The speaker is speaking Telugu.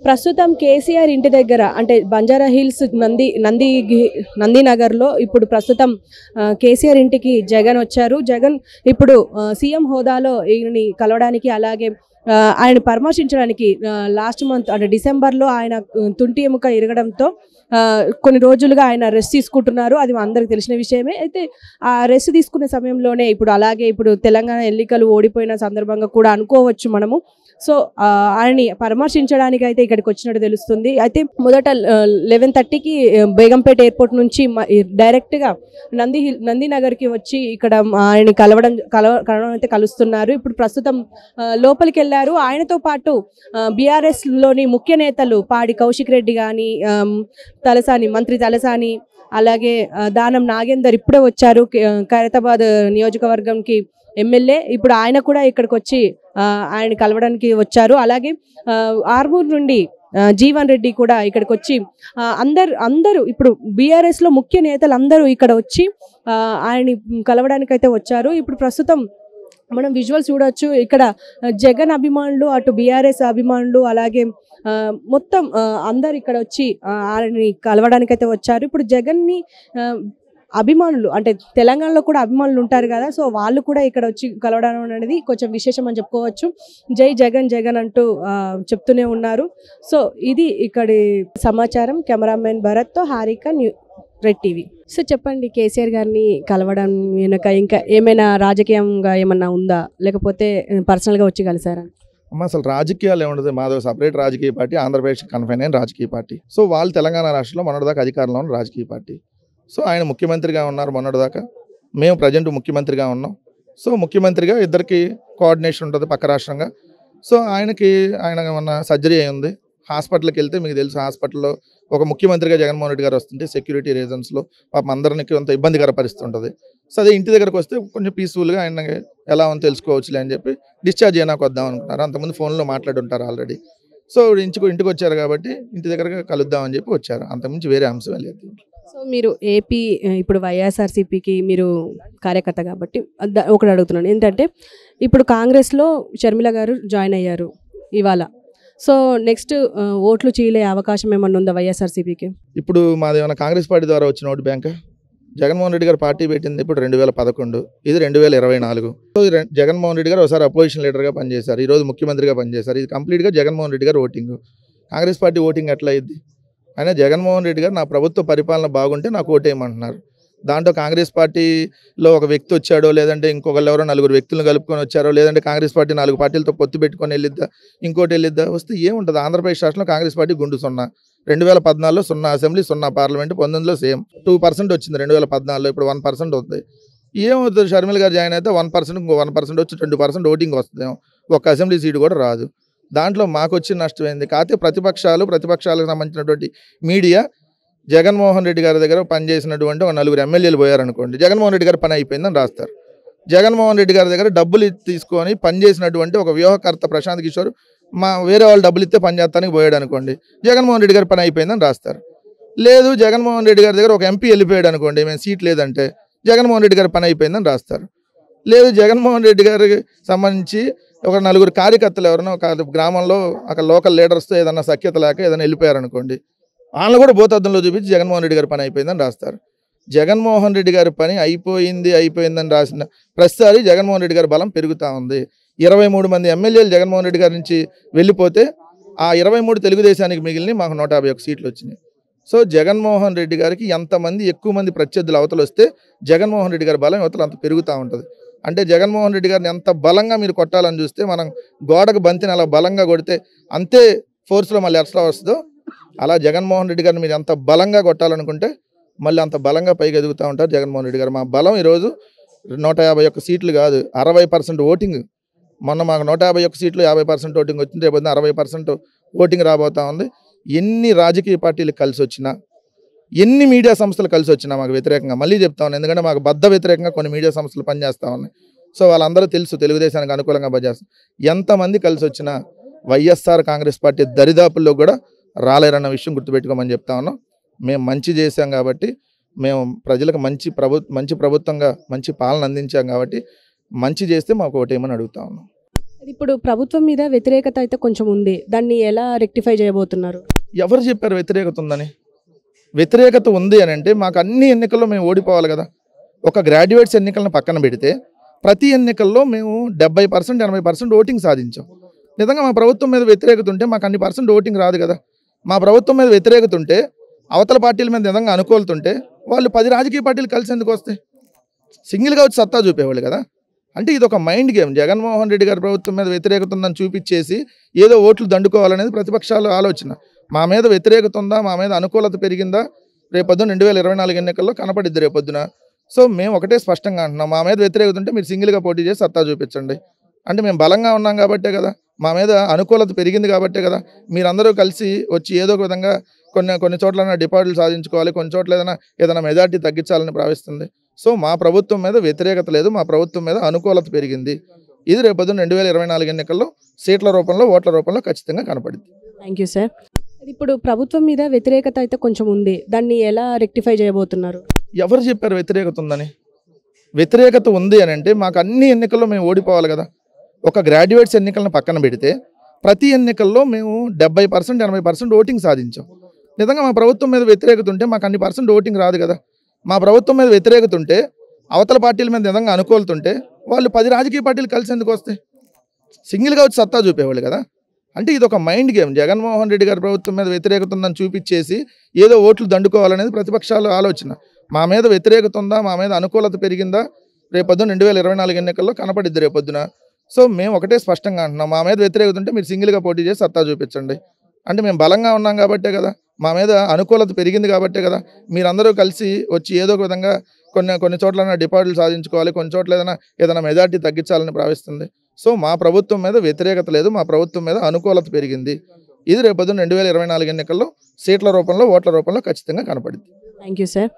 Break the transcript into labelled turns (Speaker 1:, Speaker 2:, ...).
Speaker 1: ప్రస్తుతం కేసీఆర్ ఇంటి దగ్గర అంటే బంజారా హిల్స్ నందినగర్లో ఇప్పుడు ప్రస్తుతం కేసీఆర్ ఇంటికి జగన్ వచ్చారు. జగన్ ఇప్పుడు సీఎం హోదాలో ఈయనని కలవడానికి అలాగే ఆయన పరామర్శించడానికి లాస్ట్ మంత్ అంటే డిసెంబర్లో ఆయన తుంటి ఎముక ఇరగడంతో కొన్ని రోజులుగా ఆయన రెస్ట్ తీసుకుంటున్నారు. అది అందరికి తెలిసిన విషయమే. అయితే ఆ రెస్ట్ తీసుకునే సమయంలోనే ఇప్పుడు తెలంగాణ ఎన్నికలు ఓడిపోయిన సందర్భంగా కూడా అనుకోవచ్చు మనము. సో ఆయన్ని పరామర్శించడానికి అయితే ఇక్కడికి వచ్చినట్టు తెలుస్తుంది. అయితే మొదట 11:30కి బేగంపేట ఎయిర్పోర్ట్ నుంచి డైరెక్ట్గా నందినగర్కి వచ్చి ఇక్కడ ఆయన్ని కలవడం అయితే కలుస్తున్నారు. ఇప్పుడు ప్రస్తుతం లోపలికి వెళ్ళారు. ఆయనతో పాటు బీఆర్ఎస్లోని ముఖ్య నేతలు పాడి కౌశిక్ రెడ్డి కానీ మంత్రి తలసాని అలాగే దానం నాగేందర్ ఇప్పుడే వచ్చారు. ఖైరతాబాద్ నియోజకవర్గంకి ఎమ్మెల్యే. ఇప్పుడు ఆయన కూడా ఇక్కడికి వచ్చి ఆయన కలవడానికి వచ్చారు. అలాగే ఆర్మూర్ నుండి జీవన్ రెడ్డి కూడా ఇక్కడికి వచ్చి అందరూ ఇప్పుడు బీఆర్ఎస్లో ముఖ్య నేతలు అందరూ ఇక్కడ వచ్చి ఆయన్ని కలవడానికి అయితే వచ్చారు. ఇప్పుడు ప్రస్తుతం మనం విజువల్స్ చూడొచ్చు. ఇక్కడ జగన్ అభిమానులు, అటు బీఆర్ఎస్ అభిమానులు, అలాగే మొత్తం అందరు ఇక్కడ వచ్చి ఆయన్ని కలవడానికైతే వచ్చారు. ఇప్పుడు జగన్ని అభిమానులు అంటే తెలంగాణలో కూడా అభిమానులు ఉంటారు కదా, సో వాళ్ళు కూడా ఇక్కడ వచ్చి కలవడం అనేది కొంచెం విశేషం అని చెప్పుకోవచ్చు. జై జగన్ జగన్ అంటూ చెప్తూనే ఉన్నారు. సో ఇది ఇక్కడి సమాచారం. కెమెరామెన్ భరత్తో హారిక, రెడ్ టీవీ. సో చెప్పండి, కేసీఆర్ గారిని కలవడం వెనుక ఇంకా ఏమైనా రాజకీయంగా ఏమన్నా ఉందా, లేకపోతే పర్సనల్గా వచ్చి కలిసారా?
Speaker 2: అమ్మ అసలు రాజకీయాలు ఏముండదు. మాది సపరేట్ రాజకీయ పార్టీ, ఆంధ్రప్రదేశ్ కన్ఫైన్ అయిన రాజకీయ పార్టీ. సో వాళ్ళు తెలంగాణ రాష్ట్రంలో మొన్నటిదాకా అధికారంలో ఉన్న రాజకీయ పార్టీ. సో ఆయన ముఖ్యమంత్రిగా ఉన్నారు మొన్నటిదాకా, మేము ప్రజెంట్ ముఖ్యమంత్రిగా ఉన్నాం. సో ముఖ్యమంత్రిగా ఇద్దరికి కోఆర్డినేషన్ ఉంటుంది పక్క రాష్ట్రంగా. సో ఆయన ఏమన్నా సర్జరీ అయింది, హాస్పిటల్కి వెళ్తే మీకు తెలుసు హాస్పిటల్లో ఒక ముఖ్యమంత్రిగా జగన్మోహన్ రెడ్డి గారు వస్తుంటే సెక్యూరిటీ రీజన్స్లో పాపం అందరికీ కొంత ఇబ్బందికర పరిస్థితి ఉంటుంది. సో అదే ఇంటి దగ్గరకు వస్తే కొంచెం పీస్ఫుల్గా ఆయన ఎలా ఉందో తెలుసుకోవచ్చులే అని చెప్పి డిశ్చార్జ్ అయినాక వద్దాం అనుకుంటున్నారు. అంతకుముందు ఫోన్లో మాట్లాడుంటారు ఆల్రెడీ. సో ఇంటికి వచ్చారు కాబట్టి ఇంటి దగ్గరగా కలుద్దామని చెప్పి వచ్చారు. అంతకుమించి వేరే అంశం లేదు.
Speaker 1: సో మీరు ఏపీ ఇప్పుడు వైఎస్ఆర్సీపీకి మీరు కార్యకర్త కాబట్టి ఒకటి అడుగుతున్నాను ఏంటంటే, ఇప్పుడు కాంగ్రెస్లో షర్మిల గారు జాయిన్ అయ్యారు ఇవాళ. సో నెక్స్ట్ ఓట్లు చీలే అవకాశం ఏమన్నా ఉందా వైఎస్ఆర్సీపీకి?
Speaker 2: ఇప్పుడు మాది ఏమైనా కాంగ్రెస్ పార్టీ ద్వారా వచ్చిన ఓటు బ్యాంక్. జగన్మోహన్ రెడ్డి గారు పార్టీ పెట్టింది ఇప్పుడు 2011, ఇది 2024. సో జగన్మోహన్ రెడ్డి గారు ఒకసారి అపోజిషన్ లీడర్గా పనిచేశారు, ఈరోజు ముఖ్యమంత్రిగా పనిచేశారు. ఇది కంప్లీట్గా జగన్మోహన్ రెడ్డి గారు ఓటింగ్. కాంగ్రెస్ పార్టీ ఓటింగ్ ఎట్లా అయింది? అయినా జగన్మోహన్ రెడ్డి గారు నా ప్రభుత్వ పరిపాలన బాగుంటే నాకు ఓటేయమంటున్నారు. దాంట్లో కాంగ్రెస్ పార్టీలో ఒక వ్యక్తి వచ్చాడో, లేదంటే ఇంకొకళ్ళు ఎవరో నలుగురు వ్యక్తులను కలుపుకొని వచ్చారో, లేదంటే కాంగ్రెస్ పార్టీ 4 పార్టీలతో పొత్తు పెట్టుకొని వెళ్ళిద్దా, ఇంకోటి వెళ్ళిద్దా, వస్తే ఏముంటుంది? ఆంధ్రప్రదేశ్ రాష్ట్రంలో కాంగ్రెస్ పార్టీ గుండు 0. 2014లో 0 అసెంబ్లీ, 0 పార్లమెంట్, 19లో సేమ్ 2% వచ్చింది. 2014లో ఇప్పుడు 1% ఉంది. ఏమవుతుంది? షర్మిల గారు జాయిన్ అయితే 1%, ఇంకో 1% వచ్చి 20% ఓటింగ్ వస్తుందేమో, ఒక అసెంబ్లీ సీటు కూడా రాదు. దాంట్లో మాకు వచ్చిన నష్టం ఏంది? కాకపోతే ప్రతిపక్షాలకు సంబంధించినటువంటి మీడియా జగన్మోహన్ రెడ్డి గారి దగ్గర పనిచేసినటువంటి ఒక 4 ఎమ్మెల్యేలు పోయారనుకోండి, జగన్మోహన్ రెడ్డి గారు పని అయిపోయిందని రాస్తారు. జగన్మోహన్ రెడ్డి గారి దగ్గర డబ్బులు తీసుకొని పనిచేసినటువంటి ఒక వ్యూహకర్త ప్రశాంత్ కిషోర్ వేరే వాళ్ళు డబ్బులు ఇస్తే పని చేస్తానికి పోయాడు అనుకోండి, జగన్మోహన్ రెడ్డి గారు పని అయిపోయిందని రాస్తారు. లేదు, జగన్మోహన్ రెడ్డి గారి దగ్గర ఒక ఎంపీ వెళ్ళిపోయాడు అనుకోండి, మేము సీట్ లేదంటే జగన్మోహన్ రెడ్డి గారు పని అయిపోయిందని రాస్తారు. లేదు, జగన్మోహన్ రెడ్డి గారికి సంబంధించి ఒక 4 కార్యకర్తలు ఎవరైనా ఒక గ్రామంలో అక్కడ లోకల్ లీడర్స్తో ఏదన్నా సఖ్యత లేక ఏదైనా వెళ్ళిపోయారనుకోండి, వాళ్ళని కూడా భూతద్దంలో చూపించి జగన్మోహన్ రెడ్డి గారి పని అయిపోయిందని రాస్తారు. జగన్మోహన్ రెడ్డి గారి పని అయిపోయిందని రాసిన ప్రతిసారి జగన్మోహన్ రెడ్డి గారి బలం పెరుగుతూ ఉంది. 23 మంది ఎమ్మెల్యేలు జగన్మోహన్ రెడ్డి గారి నుంచి వెళ్ళిపోతే ఆ 23 తెలుగుదేశానికి మిగిలిన మాకు 151 సీట్లు వచ్చినాయి. సో జగన్మోహన్ రెడ్డి గారికి ఎంతమంది ఎక్కువ మంది ప్రత్యర్థులు అవతలు వస్తే జగన్మోహన్ రెడ్డి గారి బలం అవతల అంత పెరుగుతూ ఉంటుంది. అంటే జగన్మోహన్ రెడ్డి గారిని ఎంత బలంగా మీరు కొట్టాలని చూస్తే మనం గోడకు బంతిని అలా బలంగా కొడితే అంతే ఫోర్స్లో మళ్ళీ ఎట్లా వస్తుందో అలా జగన్మోహన్ రెడ్డి గారిని మీరు ఎంత బలంగా కొట్టాలనుకుంటే మళ్ళీ అంత బలంగా పైకి ఎదుగుతూ ఉంటారు జగన్మోహన్ రెడ్డి గారు. మా బలం ఈరోజు 151 సీట్లు కాదు, 60% ఓటింగ్. మొన్న మాకు 151 సీట్లు 50% ఓటింగ్ వచ్చింది, రేపు 60% ఓటింగ్ రాబోతా ఉంది. ఎన్ని రాజకీయ పార్టీలు కలిసి వచ్చినా, ఎన్ని మీడియా సంస్థలు కలిసి వచ్చినా మాకు వ్యతిరేకంగా, మళ్ళీ చెప్తా ఉన్నాను, ఎందుకంటే మాకు బద్ద వ్యతిరేకంగా కొన్ని మీడియా సంస్థలు పనిచేస్తూ ఉన్నాయి. సో వాళ్ళందరూ తెలుసు తెలుగుదేశానికి అనుకూలంగా పనిచేస్తారు. ఎంతమంది కలిసి వచ్చినా వైఎస్ఆర్ కాంగ్రెస్ పార్టీ దరిదాపుల్లో కూడా రాలేరన్న విషయం గుర్తుపెట్టుకోమని చెప్తా ఉన్నాం. మేము మంచి చేశాం కాబట్టి, మేము ప్రజలకు మంచి ప్రభుత్వంగా మంచి పాలన అందించాం కాబట్టి మంచి చేస్తే మాకు ఓటేయమని అడుగుతా ఉన్నాం.
Speaker 1: ఇప్పుడు ప్రభుత్వం మీద వ్యతిరేకత అయితే కొంచెం ఉంది, దాన్ని ఎలా రెక్టిఫై చేయబోతున్నారు?
Speaker 2: ఎవరు చెప్పారు వ్యతిరేకత ఉందని? వ్యతిరేకత ఉంది అని అంటే మాకు అన్ని ఎన్నికల్లో మేము ఓడిపోవాలి కదా. ఒక గ్రాడ్యుయేట్స్ ఎన్నికలను పక్కన పెడితే ప్రతి ఎన్నికల్లో మేము 70% 80% ఓటింగ్ సాధించాం. నిజంగా మా ప్రభుత్వం మీద వ్యతిరేకత ఉంటే మాకు అన్ని పర్సెంట్ ఓటింగ్ రాదు కదా. మా ప్రభుత్వం మీద వ్యతిరేకత ఉంటే, అవతల పార్టీల మీద నిజంగా అనుకూలతుంటే వాళ్ళు 10 రాజకీయ పార్టీలు కలిసి ఎందుకు వస్తాయి? సింగిల్గా వచ్చి సత్తా చూపేవాళ్ళు కదా. అంటే ఇది ఒక మైండ్ గేమ్. జగన్మోహన్ రెడ్డి గారి ప్రభుత్వం మీద వ్యతిరేకత ఉందని చూపించేసి ఏదో ఓట్లు దండుకోవాలనేది ప్రతిపక్షాల ఆలోచన. మా మీద వ్యతిరేకత ఉందా, మా మీద అనుకూలత పెరిగిందా రేపొద్దున 2024 ఎన్నికల్లో కనపడిద్ది రేపొద్దున. సో మేము ఒకటే స్పష్టంగా అంటున్నాం, మా మీద వ్యతిరేకత ఉంటే మీరు సింగిల్గా పోటీ చేసి సత్తా చూపించండి. అంటే మేము బలంగా ఉన్నాం కాబట్టే కదా, మా మీద అనుకూలత పెరిగింది కాబట్టే కదా మీరందరూ కలిసి వచ్చి ఏదో ఒక విధంగా కొన్ని చోట్ల డిపాజిట్లు సాధించుకోవాలి, కొన్ని చోట్ల ఏదైనా మెజార్టీ తగ్గించాలని భావిస్తుంది. సో మా ప్రభుత్వం మీద వ్యతిరేకత లేదు, మా ప్రభుత్వం మీద అనుకూలత పెరిగింది. ఇది రేపొద్దున 2024 ఎన్నికల్లో సీట్ల రూపంలో, ఓట్ల రూపంలో ఖచ్చితంగా కనపడింది.
Speaker 1: Thank you sir. ఇప్పుడు ప్రభుత్వం మీద వ్యతిరేకత అయితే కొంచెం ఉంది, దాన్ని ఎలా రెక్టిఫై చేయబోతున్నారు?
Speaker 2: ఎవరు చెప్పారు వ్యతిరేకత ఉందని? వ్యతిరేకత ఉంది అని అంటే మాకు అన్ని ఎన్నికల్లో మేము ఓడిపోవాలి కదా. ఒక గ్రాడ్యుయేట్స్ ఎన్నికలను పక్కన పెడితే ప్రతి ఎన్నికల్లో మేము 70% 80% ఓటింగ్ సాధించాం. నిజంగా మా ప్రభుత్వం మీద వ్యతిరేకత ఉంటే మాకు అన్ని పర్సెంట్ ఓటింగ్ రాదు కదా. మా ప్రభుత్వం మీద వ్యతిరేకత ఉంటే, అవతల పార్టీల మీద నిజంగా అనుకూలతుంటే వాళ్ళు 10 రాజకీయ పార్టీలు కలిసి ఎందుకు వస్తాయి? సింగిల్గా వచ్చి సత్తా చూపేవాళ్ళు కదా. అంటే ఇది ఒక మైండ్ గేమ్. జగన్మోహన్ రెడ్డి గారి ప్రభుత్వం మీద వ్యతిరేకత ఉందని చూపించేసి ఏదో ఓట్లు దండుకోవాలనేది ప్రతిపక్షాల ఆలోచన. మా మీద వ్యతిరేకత ఉందా, మా మీద అనుకూలత పెరిగిందా రేపొద్దున 2024 ఎన్నికల్లో కనపడిద్ది రేపొద్దున. సో మేము ఒకటే స్పష్టంగా అంటున్నాం, మా మీద వ్యతిరేకత ఉంటే మీరు సింగిల్గా పోటీ చేసి సత్తా చూపించండి. అంటే మేము బలంగా ఉన్నాం కాబట్టే కదా, మా మీద అనుకూలత పెరిగింది కాబట్టే కదా మీరందరూ కలిసి వచ్చి ఏదో ఒక విధంగా కొన్ని చోట్ల డిపాజిట్లు సాధించుకోవాలి, కొన్ని చోట్ల ఏదైనా మెజార్టీ తగ్గించాలని భావిస్తుంది. సో మా ప్రభుత్వం మీద వ్యతిరేకత లేదు, మా ప్రభుత్వం మీద అనుకూలత పెరిగింది. ఇది రేపొద్దున 2024 ఎన్నికల్లో సీట్ల రూపంలో, ఓట్ల రూపంలో ఖచ్చితంగా కనపడింది.
Speaker 1: Thank you sir.